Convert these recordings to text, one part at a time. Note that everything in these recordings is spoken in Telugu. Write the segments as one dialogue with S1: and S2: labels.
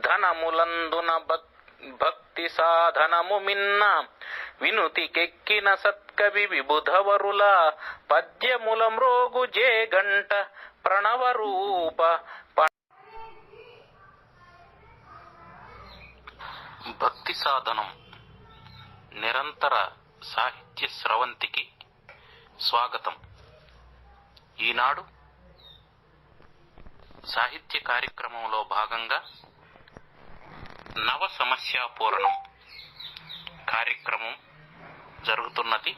S1: ధనములందున భక్తి సాధనము మిన్న వినుతికెక్కిన సత్కవి విబుధవరుల పద్యముల మ్రోగు జేగంట ప్రణవరూప. భక్తి సాధనం నిరంతర సాహిత్య స్రవంతికి స్వాగతం. ఈనాడు సాహిత్య కార్యక్రమంలో భాగంగా నవ సమస్యా పూరణం కార్యక్రమం జరుగుతున్నది.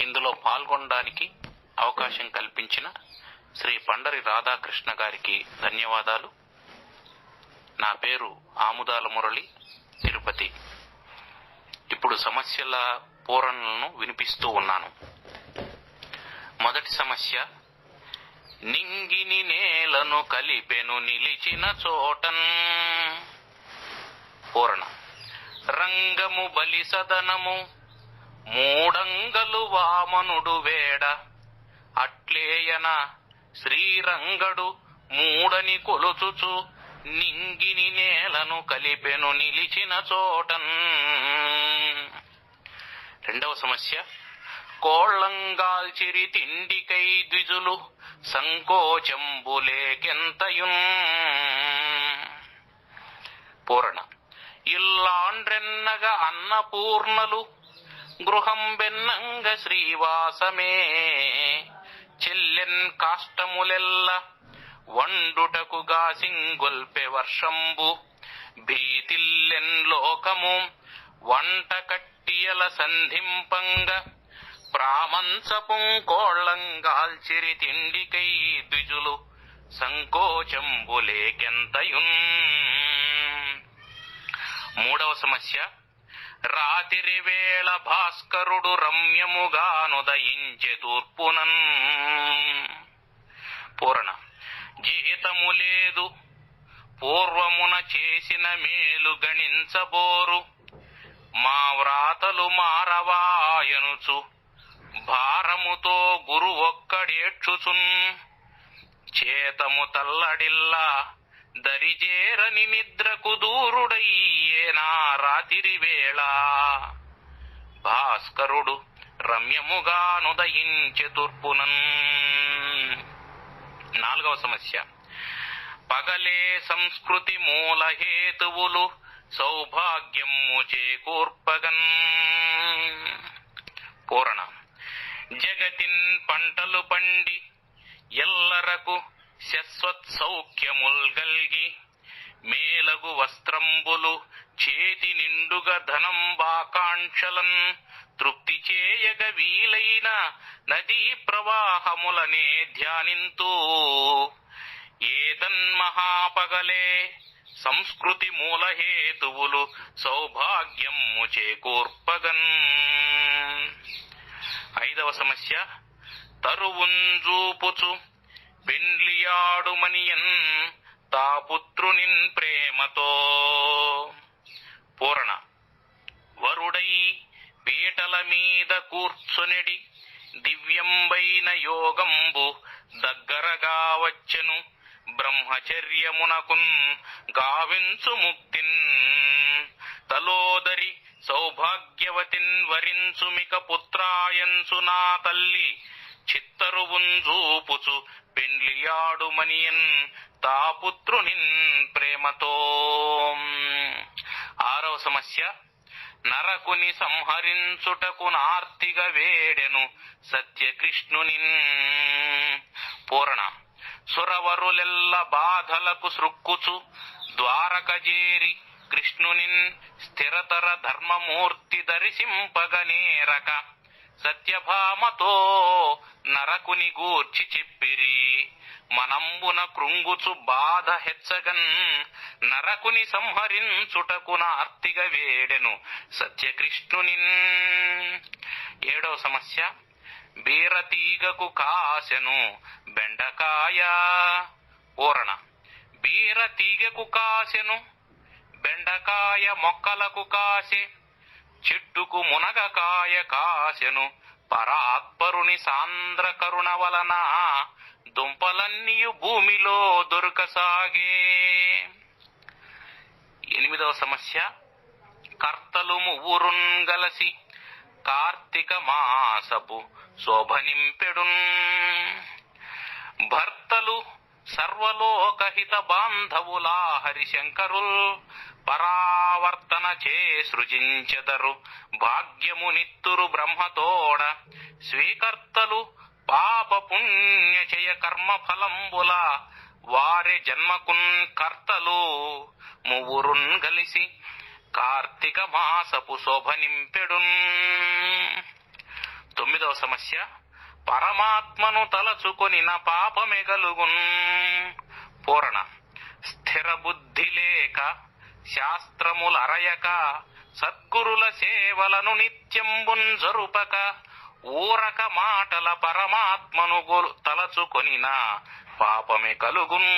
S1: ఇందులో పాల్గొనడానికి అవకాశం కల్పించిన శ్రీ పండరి రాధాకృష్ణ గారికి ధన్యవాదాలు. నా పేరు ఆముదాల మురళి, తిరుపతి. ఇప్పుడు సమస్యల పూరణలను వినిపిస్తూ ఉన్నాను. మొదటి సమస్య, నింగిని నేలను కలిపెను నిలిచిన చోటన్. పూరణ, రంగము బలి సదనము మూడంగలు వామనుడు వేడ అట్లేయన శ్రీరంగడు మూడని కొలుచుచు నింగిని నేలను కలిపెను నిలిచిన చోటన్. రెండవ సమస్య, కోళ్ళంగాల్చిరి తిండికై ద్విజులు సంకోచంబులేకెంతయున్. పూరణ, ఇల్లాండ్రెన్నగ అన్నపూర్ణలు గృహం బెన్నంగ శ్రీవాసమే చెల్లెన్ కాష్టములెల్ల వండుటకు గాసింగొల్పె వర్షంబు భీతిల్లెన్ లోకము వంట కట్టియల సంధింపంగ ప్రామంచపుం కోళ్ళంగాల్చిరి తిండికై ద్విజులు సంకోచంబులేకెంతయున్. మూడవ సమస్య, రాతిరి వేళ భాస్కరుడు రమ్యముగానుదయించె తూర్పునన్. పూరణ, జీతము లేదు పూర్వమున చేసిన మేలు గణించబోరు మా వ్రాతలు మారవాయనుచు భారముతో గురు ఒక్కడేక్షుచున్. చేతము తల్లడిల్లా దరిజేరని నిద్రకు దూరుడయ్యేనా రాతిరి వేళ భాస్కరుడు రమ్యముగానుదయించె తూర్పునన్. నాలుగవ సమస్య, పగలే సంస్కృతి మూలహేతువులు సౌభాగ్యము చేకూర్పగన్. పూరణ, జగతిన్ పంటలు పండి ఎల్లరకు శశ్వత్ సౌఖ్యముల్ గల్గి మేలగు వస్త్రంబులు చేతి నిండుగా ధనంబాకాంక్షలన్ తృప్తి చేయగ వీలైన నదీ ప్రవాహములనే ధ్యానింతూ ఏతన్మహాపగలే సంస్కృతి మూలహేతువులు సౌభాగ్యము చేకూర్పగన్. ఐదవ సమస్య, తరువుంజూపుచు పెండ్లియాడుమనియన్ తాపుత్రునిన్ ప్రేమతో. పూరణ, వరుడై పీటల మీద కూర్చునెడి దివ్యంబైన యోగంబు దగ్గరగా వచ్చెను బ్రహ్మచర్యమునకున్ గావించు ముక్తిన్. తలోదరి సౌభాగ్యవతిన్ వరించుమిక పుత్రాయంచు నా తల్లి చిత్తరువుంజూపుచు పెండ్లియాడుమనియన్ తాపుత్రునిన్ ప్రేమతో. ఆరవ సమస్య, నరకుని సంహరించుటకు నార్తిగ వేడెను సత్యకృష్ణునిన్. పూరణ, సురవరులెల్ల బాధలకు సృక్కుచు ద్వారకజేరి కృష్ణునిన్ స్థిరతర ధర్మమూర్తి దర్శింపగనేరక సత్యభామతో నరకుని గూర్చి చెప్పిరి మనంబున కృంగుచు బాధ హెచ్చగన్ నరకుని సంహరించుటకు నార్తిగ వేడెను సత్యకృష్ణునిన్. ఏడవ సమస్య, బీరతీగకు కాసెను బెండకాయ. పూరణ, బీరతీగకు కాసెను బెండకాయ మొక్కలకు కాసె చెట్టుకు మునగకాయ కాసెను పరాత్పరుని సాంద్ర కరుణ వలన దుంపలన్నీయు భూమిలో దొరకసాగే. 8వ సమస్య. కర్తలు మువ్వురున్ గలసి కార్తీక మాసపు శోభనింపెడున్. భర్తలు సర్వలోకహిత బాంధవులా హరిశంకరుల్ పరావర్తన చే సృజించెదరు భాగ్యమునిత్తురు బ్రహ్మతోడ. స్వీకర్తలు పాప పుణ్యచయ కర్మ ఫలంబుల వారి జన్మకున్ కర్తలు మువ్వురున్ గలిసి కార్తీక మాసపు శోభనింపెడున్. 9వ సమస్య. పరమాత్మను తలచుకొని నా పాపమే గలుగున్. పూరణ. స్థిర బుద్ధి లేక శాస్త్రములరయక సద్గురుల సేవలను నిత్యంబున్ జరుపక ఊరక మాటల పరమాత్మను తలచుకొని నా పాపమే కలుగున్.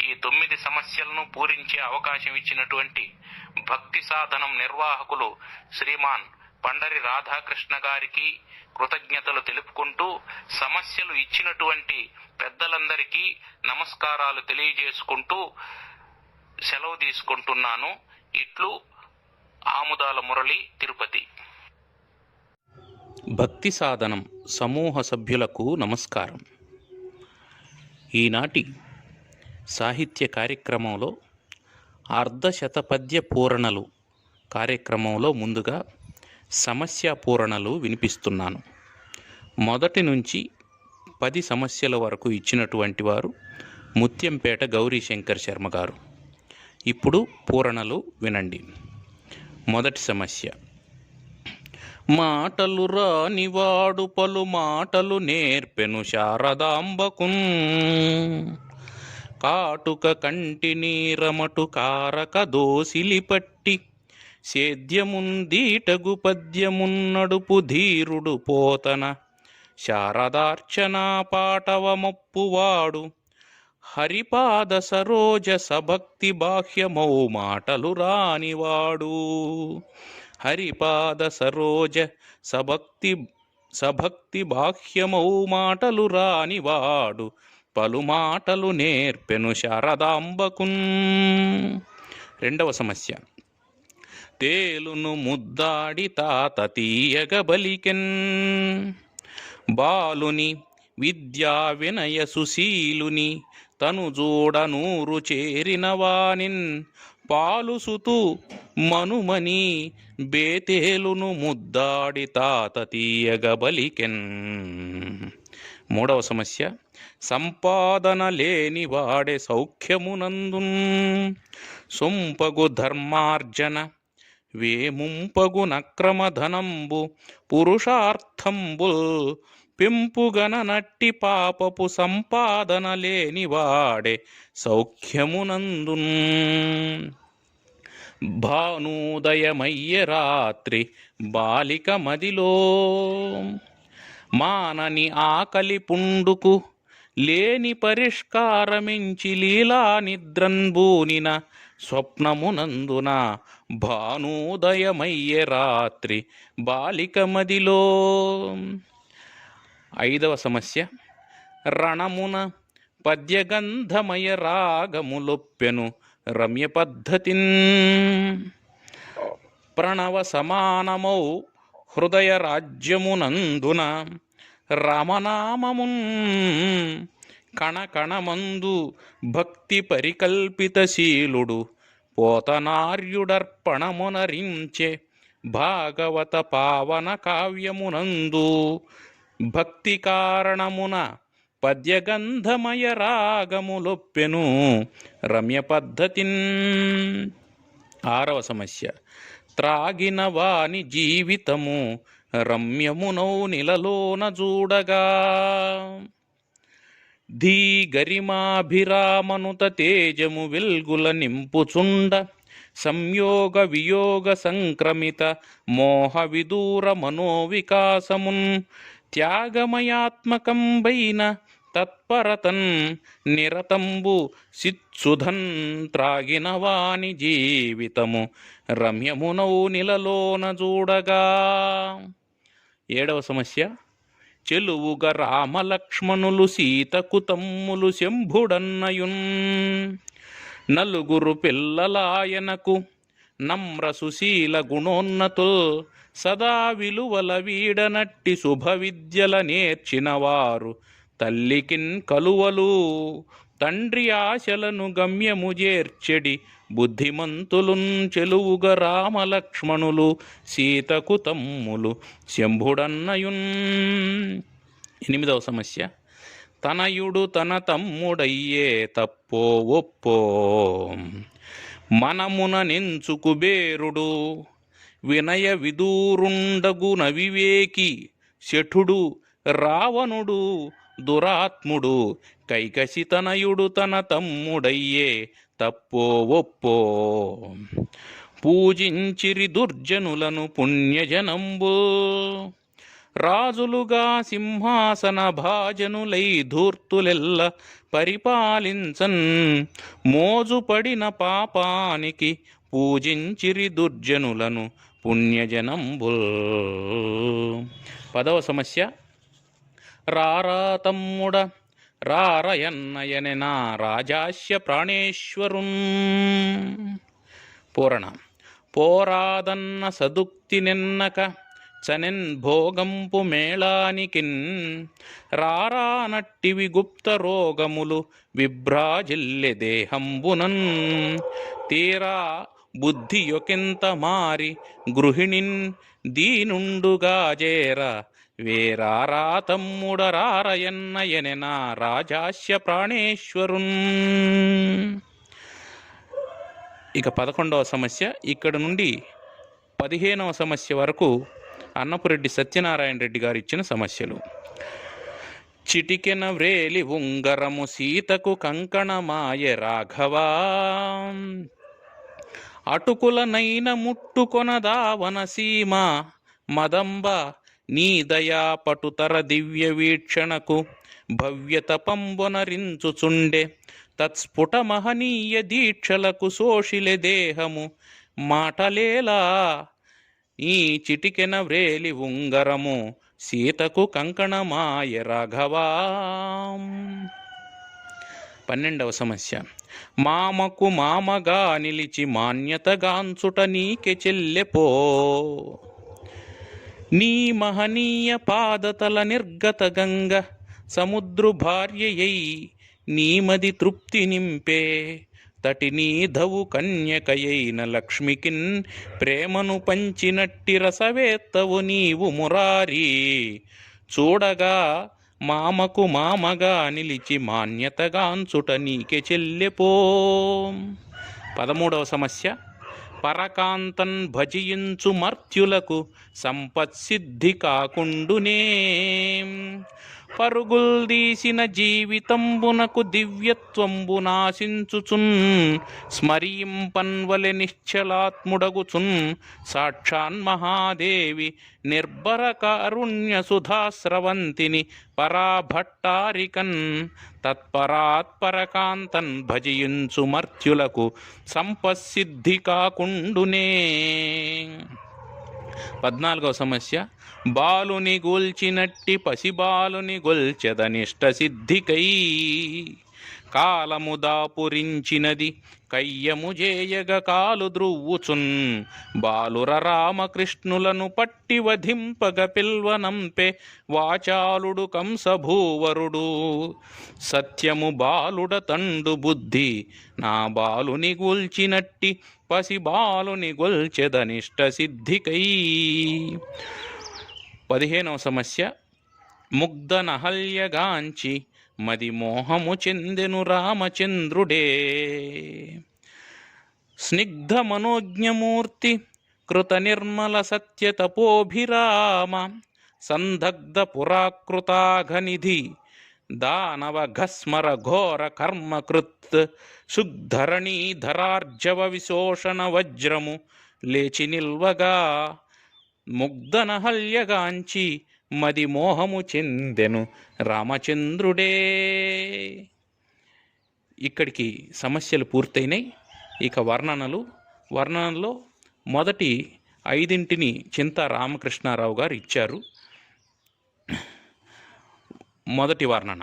S1: ఈ 9 సమస్యలను పూరించే అవకాశం ఇచ్చినటువంటి భక్తి సాధనం నిర్వాహకులు శ్రీమాన్ పండరి రాధాకృష్ణ గారికి కృతజ్ఞతలు తెలుపుకుంటూ సమస్యలు ఇచ్చినటువంటి పెద్దలందరికీ నమస్కారాలు తెలియజేసుకుంటూ సెలవు తీసుకుంటున్నాను. ఇట్లు ఆముదాల మురళి, తిరుపతి. భక్తి సాధనం సమూహ సభ్యులకు నమస్కారం. ఈనాటి సాహిత్య కార్యక్రమంలో అర్ధశతపద్య పూరణలు కార్యక్రమంలో ముందుగా సమస్య పూరణలు వినిపిస్తున్నాను. మొదటి నుంచి 10 సమస్యల వరకు ఇచ్చినటువంటి వారు ముత్యంపేట గౌరీశంకర్ శర్మ గారు. ఇప్పుడు పూరణలు వినండి. మొదటి సమస్య. మాటలు రానివాడు పలు మాటలు నేర్పెను శారదాంబకున్. కాటుక కంటి నీరమటు కారక దోసిలి పట్టి సేద్యముందీటగు పద్యమున్నడుపు ధీరుడు పోతన. శారదార్చనా పాటవమొప్పువాడు హరిపాద సరోజ సభక్తి బాహ్యమౌ మాటలు రానివాడు. హరిపాద సరోజ సభక్తి బాహ్యమౌ మాటలు రానివాడు పలు మాటలు నేర్పెను శారదాంబకున్. 2వ సమస్య. తేలును ముద్దాడి తాత తీయగ బలికెన్. బాలుని విద్యా వినయ సుశీలుని తను జోడ నూరు చేరిన వానిన్ పాలుసుతూ మనుమని బేతేలును ముద్దాడి తాత తీయగ బలికెన్. 3వ సమస్య. సంపాదన లేని వాడే సౌఖ్యమునందున్. సొంపగు ధర్మార్జన వేముంపగు నక్రమధనంబు పురుషార్థంబుల్ పెంపుగన నట్టి పాపపు సంపాదన లేని వాడే సౌఖ్యమునందున్. భానుదయమయ్య రాత్రి బాలిక మదిలో మానని ఆకలి పుండుకు లేని పరిష్కారమించి లీలా నిద్రన్బూనిన స్వప్నమునందున. భానుదయమయ్య రాత్రి బాలిక మదిలో. 5వ సమస్య. రణమున పద్యగంధమయ రాగములొప్పెను రమ్య పద్ధతిన్. ప్రణవ సమానమౌ హృదయ రాజ్యమునందున రామనామమున్ కణకణమందు భక్తి పరికల్పితశీలుడు పోతనార్యుడర్పణమునరించే భాగవత పావన కావ్యమునందు. భక్తి కారణమున పద్యగంధమయ రాగములొప్పెను రమ్య పద్ధతిన్. 6వ సమస్య. త్రాగిన వాని జీవితము రమ్యమునౌ నిలలోన చూడగా. ధీ గరిమాభిరామనుత తేజము వెల్గుల నింపుచుండ సంయోగ వియోగ సంక్రమిత మోహ విదూర మనోవికాసమున్ త్యాగమయాత్మకంబైన తత్పరతన్ నిరతంబు సిత్సుధన్ త్రాగిన వాని జీవితము రమ్యమునౌ నిలలోన చూడగా. 7వ సమస్య. చెలువుగ రామలక్ష్మణులు సీతకు తమ్ములు శంభుడన్నయున్ నలుగురు పిల్లలాయనకు నమ్ర సుశీల గుణోన్నతుల్ సదా విలువల వీడనట్టి శుభ విద్యల నేర్చినవారు తల్లికిన్ కలువలు తండ్రి ఆశలను గమ్యము చేర్చెడి బుద్ధిమంతులున్ చెలువుగ రామలక్ష్మణులు సీతకు తమ్ములు శంభుడన్నయున్. 8వ సమస్య. తనయుడు తన తమ్ముడయ్యే తప్పో ఒప్పో మనమున నెంచు కుబేరుడు వినయ విదూరుండగున వివేకి శఠుడు రావణుడు దురాత్ముడు కైకసి తనయుడు తన తమ్ముడయ్యే తప్పో ఒప్పో. పూజించిరి దుర్జనులను పుణ్యజనంబు రాజులుగా సింహాసన భాజనులై ధూర్తులెల్ల పరిపాలించన్ మోజుపడిన పాపానికి పూజించిరి దుర్జనులను పుణ్యజనంబుల్. 10వ సమస్య. రారా తమ్ముడ రారయన్నయనెనా రాజాస్య ప్రాణేశ్వరున్. పూరణ. పోరాదన్న సదుక్తి నిన్నక చనెన్ భోగంపు మేళానికిన్ రారానట్టివి గుప్త రోగములు విభ్రాజిల్లె దేహంబునన్ తీరా బుద్ధి యొకింత మారి గృహిణిన్ దీనుండుగా జేర వేరారా తమ్ముడరారయన్నయనెనా రాజాస్య ప్రాణేశ్వరున్. ఇక 11వ సమస్య. ఇక్కడ నుండి 15వ సమస్య వరకు అన్నపురెడ్డి సత్యనారాయణ రెడ్డి గారు ఇచ్చిన సమస్యలు. చిటికెన వ్రేలి ఉంగరము సీతకు కంకణమాయ రాఘవా అటుకులనైన ముట్టుకొనదావన సీమ మదంబ నీ దయా పటుతర దివ్య వీక్షణకు భవ్యత పంబొనరించుచుండె తత్స్ఫుట మహనీయ దీక్షలకు శోషిలె దేహము మాటలేలా ఈ చిటికెన వ్రేలి ఉంగరము సీతకు కంకణమాయ రాఘవా. 12వ సమస్య. మామకు మామగా నిలిచి మాన్యతగాంచుట నీకె చెల్లెపో నీ మహనీయ పాదతల నిర్గత గంగ సముద్రు భార్యయై నీమది తృప్తి నింపే తటి నీధవు కన్యకయైన లక్ష్మికిన్ ప్రేమను పంచినట్టి రసవేత్తవు నీవు మురారి చూడగా మామకు మామగా నిలిచి మాన్యతగాంచుట నీకె చెల్లెపో. 13వ సమస్య. పరకాంతన్ భజించు మర్త్యులకు సంపత్సిద్ధి కాకుండునే పరుగుల్దీసిన జీవితంబునకు దివ్యత్వంబు నాశించుచున్ స్మరింపన్వలె నిశ్చలాత్ముడగుచున్ సాక్షాన్ మహాదేవి నిర్భర కారుణ్య సుధాస్రవంతిని పరాభట్టారికన్ తత్పరాత్పరకాంతన్ భజించు మర్త్యులకు సంపత్సిద్ధి కాకుండునే. 14వ సమస్య. బాలుని గొల్చినట్టి పసిబాలుని గొల్చెదనిష్ట సిద్ధికై కాలము దాపురించినది కయ్యము జేయగ కాలు ద్రువ్వుచున్ బాలుర రామకృష్ణులను పట్టి వధింపగ పిల్వనంపె వాచాలుడు కంసభూవరుడు సత్యము బాలుడ తండు బుద్ధి నా బాలుని గొల్చినట్టి పసిబాలుని గొల్చెదనిష్ట సిద్ధికై. 15వ సమస్య. ముగ్ధ నహల్యగాంచి మది మోహము చెందెను రామచంద్రుడే స్నిగ్ధ మనోజ్ఞమూర్తి కృత నిర్మల సత్య తపోభిరామ సందగ్ధ పురాకృతాఘనిధి దానవ ఘస్మర ఘోర కర్మకృత్ సుగ్ధరణీధరార్జవ విశోషణ వజ్రము లేచి నిల్వగా ముగ్ధనహల్యగాంచి మది మోహము చెందెను రామచంద్రుడే. ఇక్కడికి సమస్యలు పూర్తయినాయి. ఇక వర్ణనలో మొదటి 5 చింతా రామకృష్ణారావు గారు ఇచ్చారు. మొదటి వర్ణన.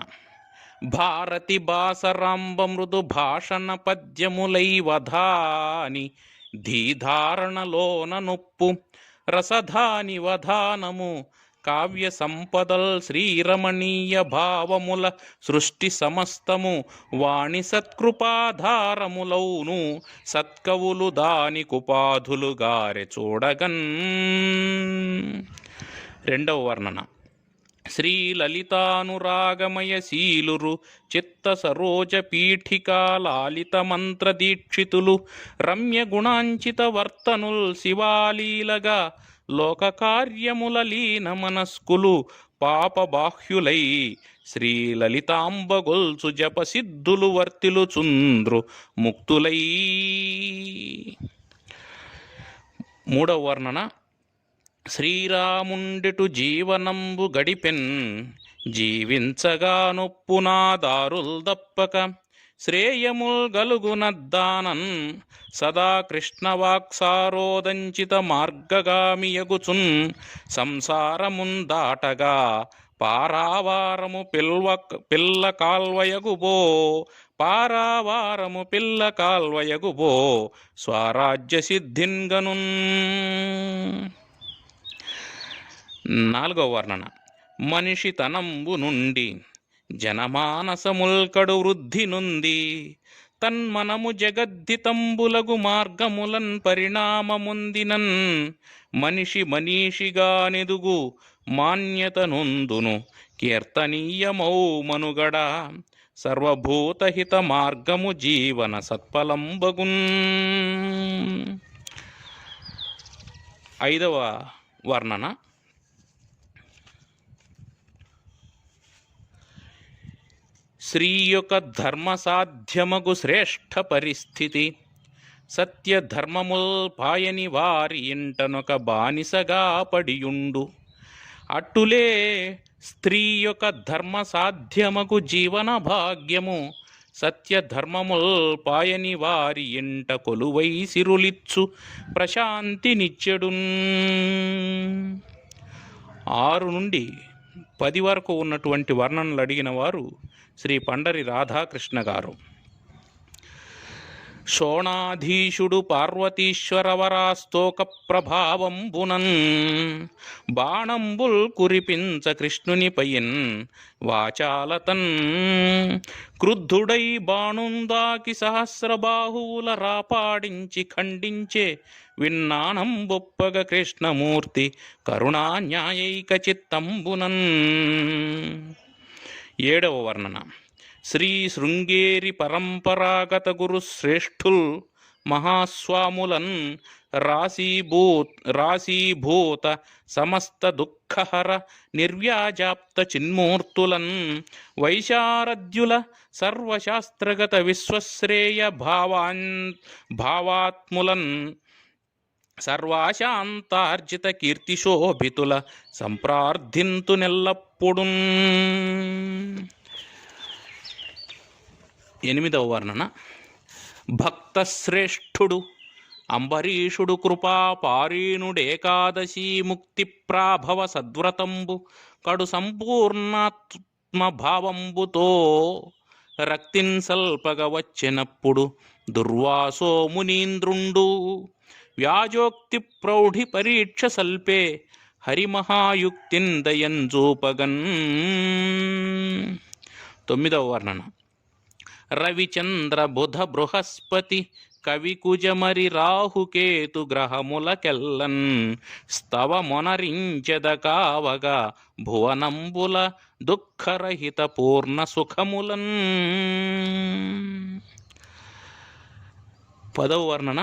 S1: భారతి బాసరాంబ మృదు భాషణ పద్యములైవధాని ధీధారణలోన నొప్పు రసధాని వధానము కావ్య సంపదల్ శ్రీరమణీయ భావముల సృష్టి సమస్తము వాణి సత్కృపాధారములౌను సత్కవులు దాని కుపాధులు గారె చూడగన్. రెండవ వర్ణన. శ్రీ లలితానురాగమయ శీలురు చిత్త సరోజ పీఠికా లాలిత మంత్ర దీక్షితులు రమ్య గుణాంచిత వర్తనుల్ శివాలీలగా లోక కార్యముల లీన మనస్కులు పాప బాహ్యులై శ్రీ లలితాంబ గొల్సు జప సిద్ధులు వర్తిలు చుంద్రు ముక్తులై. మూడవ వర్ణన. శ్రీరాముండిటు జీవనంబు గడిపెన్ జీవించగా నొప్పునాదారుల్ దప్పక శ్రేయముల్ గలుగునద్దానన్ సదా కృష్ణవాక్సారోదంచిత మార్గగామియగుచున్ సంసారముందాటగా పారావారము పిల్ల కాల్వయగుబో పారావారము పిల్ల కాల్వయగుబో స్వరాజ్య సిద్ధిన్గనున్. నాలుగవ వర్ణన. మనిషి తనంబు నుండి జనమానసముల్కడు వృద్ధి నుంది తన్మనము జగద్ధితంబులగు మార్గములన్ పరిణామముందినన్ మనిషి మనీషిగా నెదుగు మాన్యత నొందును కీర్తనీయమౌ మనుగడ సర్వభూతహిత మార్గము జీవన సత్ఫలంబగున్. ఐదవ వర్ణన. శ్రీ యొక్క ధర్మ సాధ్యమగు శ్రేష్ఠ పరిస్థితి సత్య ధర్మముల్ పాయని వారి ఇంటనొక బానిసగా పడియుండు అట్టులే స్త్రీ యొక్క ధర్మ సాధ్యమగు జీవన భాగ్యము సత్య ధర్మముల్ పాయని వారి ఇంట కొలువై సిరులిచ్చు ప్రశాంతి నిత్యడున్. 6 నుండి 10 వరకు ఉన్నటువంటి వర్ణనలు అడిగిన వారు శ్రీ పండరి రాధాకృష్ణ గారు. శోణాధీశుడు పార్వతీశ్వరవరాస్తోక ప్రభావంబునన్ బాణంబుల్ కురిపించ కృష్ణునిపైన్ వాచాలతన్ క్రుద్ధుడై బాణుందాకి సహస్రబాహువుల రాపాడించి ఖండించే విన్నానంబొప్పగ కృష్ణమూర్తి కరుణా న్యాయైక చిత్తంబునన్. 7వ వర్ణన. శ్రీ శృంగేరి పరంపరాగత గురు శ్రేష్ఠుల్ మహాస్వాములన్ రాశీభూత సమస్త దుఃఖహర నిర్వ్యాజాప్త చిన్మూర్తులన్ వైశారద్యుల సర్వశాస్త్రగత విశ్వశ్రేయ భావాత్ములన్ సర్వాశాంతార్జిత కీర్తిశోభితుల సంప్రార్థింతు నెల్లప్పుడు. 8వ వర్ణన. భక్తశ్రేష్ఠుడు అంబరీషుడు కృపా పారీణుడేకాదశీ ముక్తి ప్రాభవ సద్వ్రతంబు కడు సంపూర్ణాత్మ భావంబుతో రక్తిన్ సల్పగ వచ్చినప్పుడు దుర్వాసో మునీంద్రుండు వ్యాజోక్తి ప్రౌఢి పరీక్ష సల్పే హరిమహాయుక్తిన్ దయంజూపగన్. 9వ వర్ణన. రవిచంద్ర బుధ బృహస్పతి కవి కుజమరి రాహుకేతు గ్రహములకెల్లన్ స్తవ మొనరించెద కావగా భువనంబుల దుఃఖరహిత పూర్ణ సుఖములన్. 10వ వర్ణన.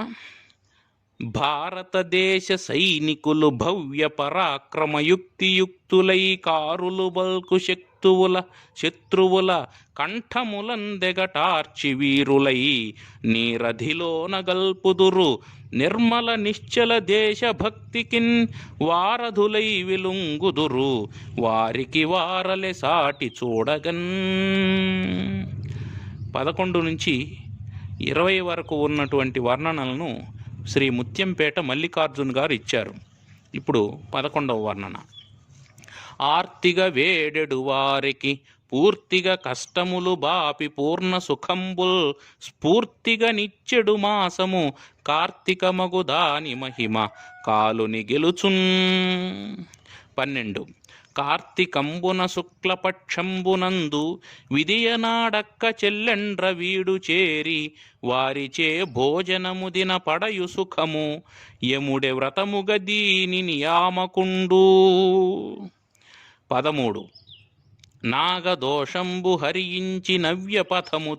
S1: భారతదేశ సైనికులు భవ్య పరాక్రమయుక్తియుక్తులై కారులు బల్కు శత్రువుల కంఠములందెగటార్చి వీరులై నీరధిలోన గల్పుదురు నిర్మల నిశ్చల దేశభక్తికిన్ వారధులై విలుంగుదురు వారికి వారలే సాటి చూడగన్. 11 నుంచి 20 వరకు ఉన్నటువంటి వర్ణనలను శ్రీ ముత్యంపేట మల్లికార్జున్ గారు ఇచ్చారు. ఇప్పుడు 11వ వర్ణన. ఆర్తిగా వేడెడు వారికి పూర్తిగా కష్టములు బాపి పూర్ణ సుఖంబుల్ స్ఫూర్తిగా నిచ్చెడు మాసము కార్తీకమగు దాని మహిమ కాలుని గెలుచున్. 12. కార్తీకంబున శుక్లపక్షంబునందు విధియనాడక్క చెల్లెండ్ర వీడు చేరి వారిచే భోజనము దిన పడయు సుఖము యముడే వ్రతముగ దీని నియామకుండు. 13. నాగదోషంబు హరించి నవ్యపథము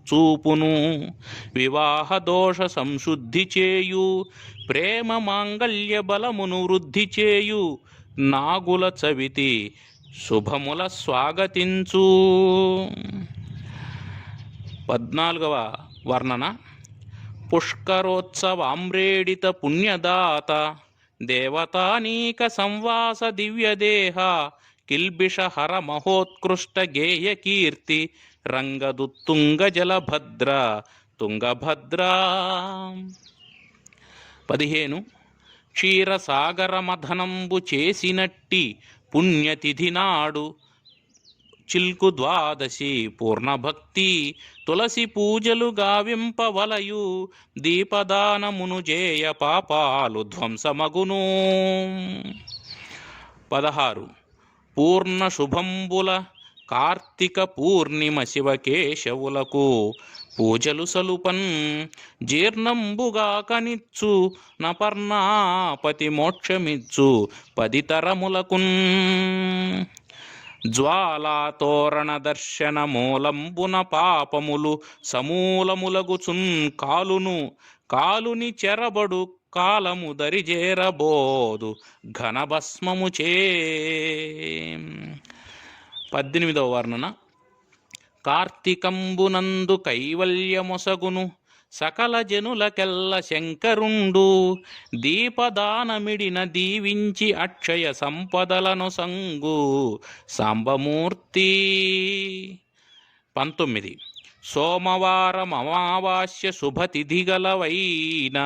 S1: చూపును వివాహ దోష సంశుద్ధి చేయు ప్రేమ మాంగళ్య బలమును వృద్ధి చేయు నాగుల చవితి శుభముల స్వాగతించు. 14వ వర్ణన. పుష్కరోత్సవామ్రేడిత పుణ్యదాత దేవతానీక సంవాస దివ్యదేహ కిల్బిషహర మహోత్కృష్ట గేయ కీర్తి రంగదుత్తుంగ జలభద్ర తుంగభద్ర. 15. క్షీరసాగర మథనంబు చేసినట్టి పుణ్యతిథి నాడు చిల్కు ద్వాదశి పూర్ణభక్తి తులసి పూజలు గావింపవలయు దీపదానమును జేయ పాపాలు ధ్వంసమగును. 16. పూర్ణ శుభంబుల కార్తీక పూర్ణిమ శివకేశవులకు పూజలు సలుపన్ జీర్ణంబుగా కనిచ్చు నపర్ణాపతి మోక్షమిచ్చు 10 తరములకున్. జ్వాలాతోరణ దర్శన మూలంబున పాపములు సమూలములగుచున్ కాలుని చెరబడు కాలము దరిజేరబోదు ఘనభస్మము చే. 18వ వర్ణన. కార్తీకంబునందు కైవల్యమొసగును సకల జనులకెల్ల శంకరుండు దీపదానమిడిన దీవించి అక్షయ సంపదలను సంగు సాంబమూర్తి. 19. సోమవారం అమావాస్య శుభతిథిగలవైన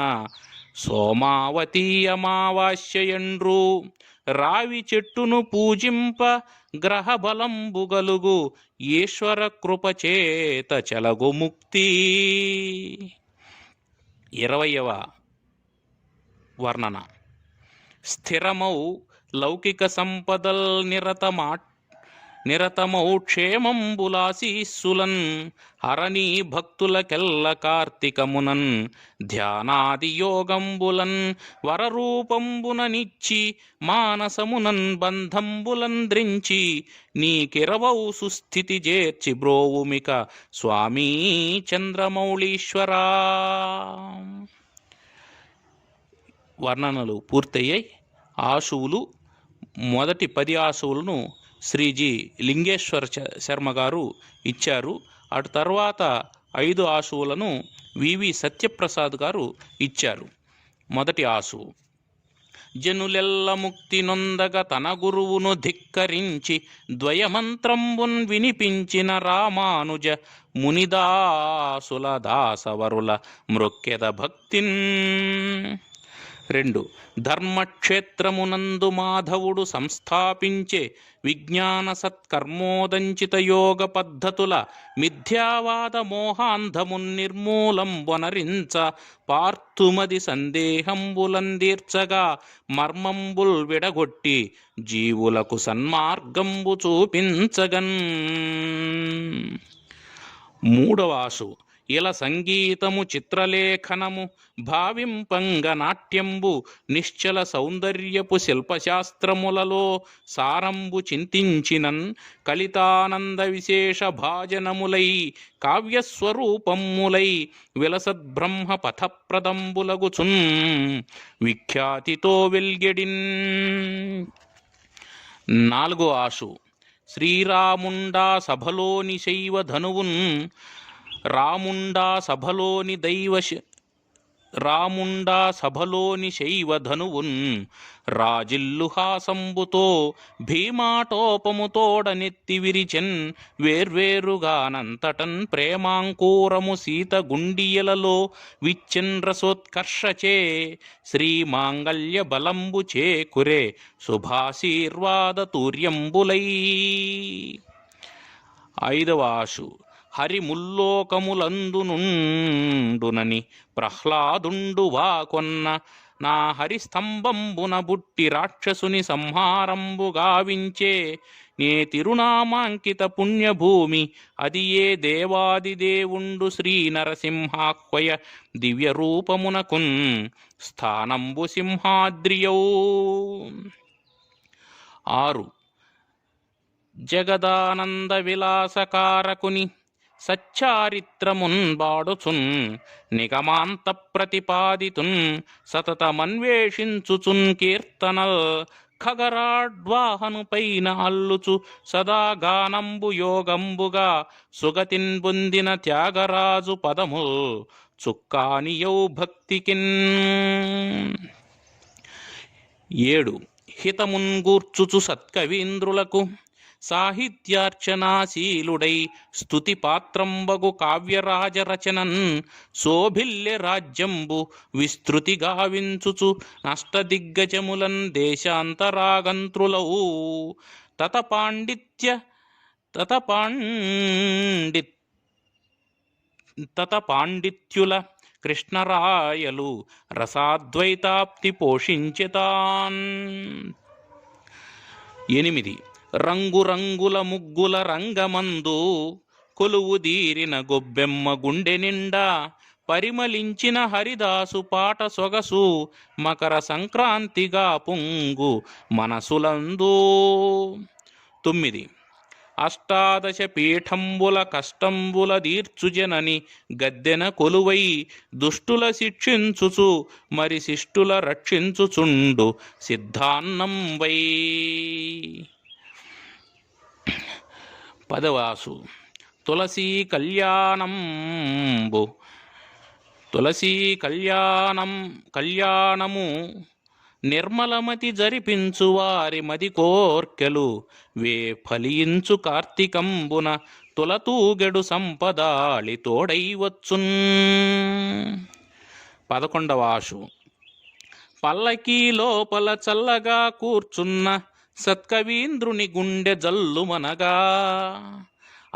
S1: సోమావతి అమావాస్యయండ్రు రావి చెట్టును పూజింప గ్రహ బలంబుగలుగు ఈశ్వర కృపచేత చలగు ముక్తి. 20వ వర్ణన. స్థిరమౌ లౌకిక సంపదల్ నిరతమౌ క్షేమంబులాశీస్సులన్ హరణీ భక్తులకెల్ల కార్తీకమునన్ ధ్యానాది యోగంబులన్ వరరూపంబున నిచ్చి మానసమునన్ బంధంబులన్ ద్రించి నీకిరవౌ సుస్థితి చేర్చి బ్రోవుమిక స్వామీ చంద్రమౌళీశ్వరా. వర్ణనలు పూర్తయ్యాయి. ఆశువులు మొదటి 10 ఆశువులను శ్రీజీ లింగేశ్వర శర్మ గారు ఇచ్చారు. అటు తర్వాత 5 ఆశువులను వివి సత్యప్రసాద్ గారు ఇచ్చారు. మొదటి ఆశువు. జనులెల్ల ముక్తి నొందగ తన గురువును ధిక్కరించి ద్వయమంత్రంబున్ వినిపించిన రామానుజ మునిదాసుల దాసవరుల మృక్కెద భక్తిన్. 2. ధర్మక్షేత్రమునందు మాధవుడు సంస్థాపించే విజ్ఞాన సత్కర్మోదంచిత యోగ పద్ధతుల మిథ్యావాద మోహాంధమున్ నిర్మూలంబొనరించ పార్థుమది సందేహంబులందీర్చగా మర్మంబుల్ విడగొట్టి జీవులకు సన్మార్గంబు చూపించగన్. 3వ ఆశు. ఇల సంగీతము చిత్రలేఖనము భావింపంగ నాట్యంబు నిశ్చల సౌందర్యపు శిల్పశాస్త్రములలో సారంబు చింతించినన్ కలితానంద విశేష భాజనములై కావ్యస్వరూపములై విలసద్బ్రహ్మ పథప్రదంబులగుచున్ విఖ్యాతితో వెల్గెడిన్. 4వ ఆశు. శ్రీరాముండా సభలోని శైవ ధనువున్ రాముండా సభలోని శైవ ధనువున్ రాజిల్లు హాసంబుతో భీమాటోపముతోడ నెత్తి విరిచెన్ వేర్వేరుగానంతటన్ ప్రేమాంకూరము సీత గుండియలలో విచ్చెన్ రసోత్కర్షచే శ్రీమాంగళ్య బలంబు చేకురే శుభాశీర్వాద తూర్యంబులై. ఐదవ ఆశు హరి ముల్లోకములందునుండునని ప్రహ్లాదుండు వాకొన్న నా హరిస్తంభంబున బుట్టి రాక్షసుని సంహారంబు గావించే నే తిరునామాంకిత పుణ్యభూమి అది ఏ దేవాదిదేవుండు శ్రీ నరసింహాహ్వయ దివ్య రూపమునకున్ స్థానంబు సింహాద్రియౌ. 6 జగదానంద విలాసకారకుని సచ్చారిత్రమున్ బాడుచున్ నిగమాంత ప్రతిపాదితున్ సతతమన్వేషించుచున్ కీర్తనల్ ఖగరాడ్వాహను పైన అల్లుచు సదా గానంబు యోగంబుగా సుగతిన్ పొందిన త్యాగరాజు పదముల్ చుక్కానియౌ భక్తికిన్. 7 హితమున్గూర్చుచు సత్కవీంద్రులకు సాహిత్యార్చనాశీలుడై స్తుతి పాత్రంబగు కావ్యరాజరచనన్ శోభిల్య రాజ్యంబు విస్తృతి గావించుచు నష్టదిగ్గజములన్ దేశాంతరాగంత్రులౌ తత పాండిత్యుల కృష్ణరాయలు రసాద్వైతాప్తి పోషించితాన్. 8 రంగురంగుల ముగ్గుల రంగమందు కొలువుదీరిన గొబ్బెమ్మ గుండె నిండా పరిమళించిన హరిదాసు పాట సొగసు మకర సంక్రాంతిగా పొంగు మనసులందు. 9 అష్టాదశ పీఠంబుల కష్టంబుల దీర్చుజనని గద్దెన కొలువై దుష్టుల శిక్షించుచు మరి శిష్టుల రక్షించుచుండు సిద్ధాన్నం వై. 10వ ఆశు తులసీ కళ్యాణము నిర్మలమతి జరిపించు వారి మది కోర్కెలు వే ఫలించు కార్తీకంబున తులతూగెడు సంపదాళి తోడై వచ్చున్. 11వ ఆశు పల్లకీ లోపల చల్లగా కూర్చున్న సత్కవీంద్రుని గుండె జల్లుమనగా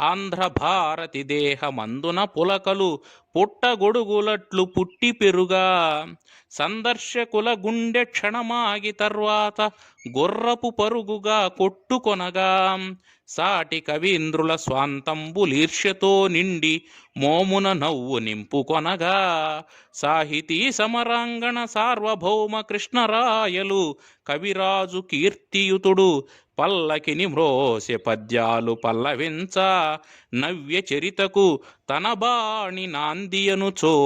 S1: ఆంధ్ర భారతి దేహమందున పులకలు పుట్టగొడుగులట్లు పుట్టి పెరుగా సందర్శకుల గుండె క్షణమాగి తర్వాత గుర్రపు పరుగుగా కొట్టుకొనగా సాటి కవీంద్రుల స్వాంతంబులీర్ష్యతో నిండి మోమున నవ్వు నింపుకొనగా సాహితీ సమరాంగణ సార్వభౌమ కృష్ణరాయలు కవిరాజు కీర్తియుతుడు పల్లకిని మ్రోసె పద్యాలు పల్లవించ నవ్య చరితకు తన బాణి నాందియనుచో.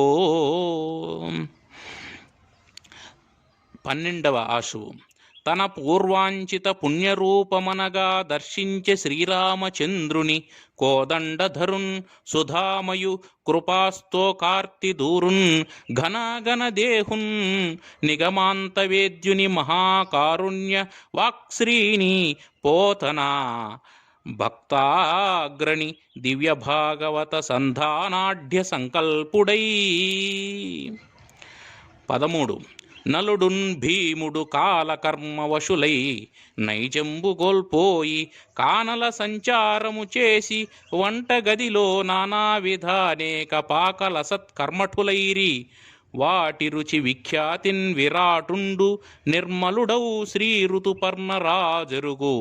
S1: 12వ ఆశు తన పూర్వాంచిత పుణ్యరూపమనగా దర్శించే శ్రీరామచంద్రుని కోదండధరున్ సుధామయు కృపాస్తో దూరున్ ఘనాగన దేహున్ నిగమాంత వేద్యుని మహాకారుణ్య వాక్శ్రీని పోతన భక్తాగ్రణి దివ్య భాగవత సంధానాఢ్య సంకల్పుడై. 13 నలుడున్ భీముడు కాలకర్మవశులై నైజంబు గోల్పోయి కానల సంచారము చేసి వంటగదిలో నానావిధానేక పాకల సత్కర్మఠులైరి వాటి రుచి విఖ్యాతిన్ విరాటుండు నిర్మలుడౌ శ్రీ ఋతుపర్ణరాజరుగు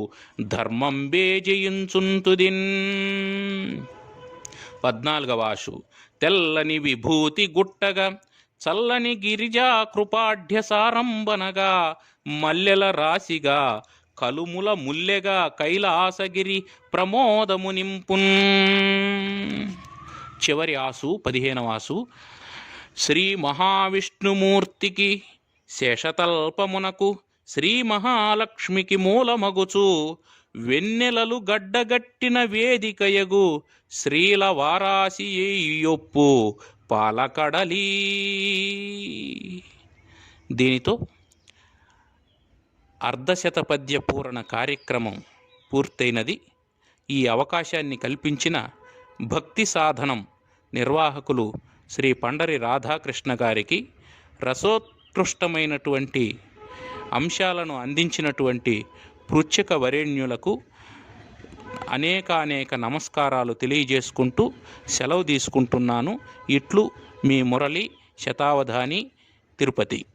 S1: ధర్మంబే జయించుంతుదిన్. 14వ ఆశు తెల్లని విభూతి గుట్టగా చల్లని గిరిజా కృపాఢ్య సారంభనగా మల్లెల రాశిగా కలుముల ముల్లెగా కైలాసగిరి ప్రమోదము నింపున్. చివరి ఆశు 15వ ఆశు శ్రీ మహావిష్ణుమూర్తికి శేషతల్పమునకు శ్రీ మహాలక్ష్మికి మూలమగుచు వెన్నెలలు గడ్డగట్టిన వేదికయగు శ్రీల వారాసియొప్పు పాలకడలి. దీనితో అర్ధశతపద్య పూరణ కార్యక్రమం పూర్తయినది. ఈ అవకాశాన్ని కల్పించిన భక్తి సాధనం నిర్వాహకులు శ్రీ పండరి రాధాకృష్ణ గారికి, రసోత్కృష్టమైనటువంటి అంశాలను అందించినటువంటి పృచ్ఛక వరేణ్యులకు అనేక నమస్కారాలు తెలియజేసుకుంటూ సెలవు తీసుకుంటున్నాను. ఇట్లు మీ మురళి, శతావధాని, తిరుపతి.